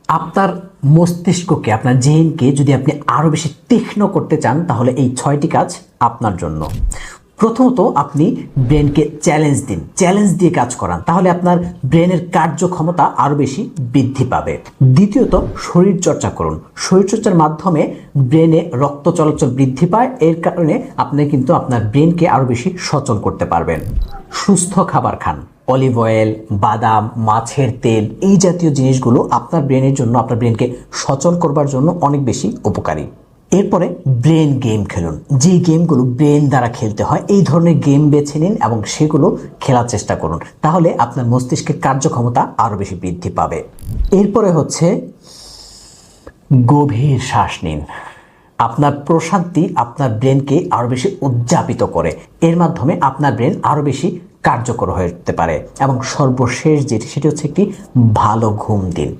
আপনার মস্তিষ্ককে, আপনার জেনকে যদি আপনি আরও বেশি তীক্ষ্ণ করতে চান তাহলে এই 6টি কাজ আপনার জন্য। প্রথমত, আপনি ব্রেনকে চ্যালেঞ্জ দিয়ে কাজ করান, তাহলে আপনার ব্রেনের কার্যক্ষমতা আরও বেশি বৃদ্ধি পাবে। দ্বিতীয়ত, শরীরচর্চা করুন। শরীরচর্চার মাধ্যমে ব্রেনে রক্ত চলাচল বৃদ্ধি পায়, এর কারণে আপনি কিন্তু আপনার ব্রেনকে আরও বেশি সচল করতে পারবেন। সুস্থ খাবার খান। অলিভ অয়েল, বাদাম, মাছের তেল, এই জাতীয় জিনিসগুলো আপনার ব্রেনের জন্য, আপনার ব্রেনকে সচল করবার জন্য অনেক বেশি উপকারী। এরপরে ব্রেন গেম খেলুন। যে গেমগুলো ব্রেন দ্বারা খেলতে হয় এই ধরনের গেম বেছে নিন এবং সেগুলো খেলার চেষ্টা করুন, তাহলে আপনার মস্তিষ্কের কার্যক্ষমতা আরও বেশি বৃদ্ধি পাবে। এরপরে হচ্ছে গভীর শ্বাস নিন। আপনার প্রশান্তি আপনার ব্রেনকে আরও বেশি উদ্যাপিত করে, এর মাধ্যমে আপনার ব্রেন আরও বেশি কার্যকর হয়ে উঠতে পারে। এবং সর্বশেষ যেটি, সেটি হচ্ছে একটি ভালো ঘুম দিন।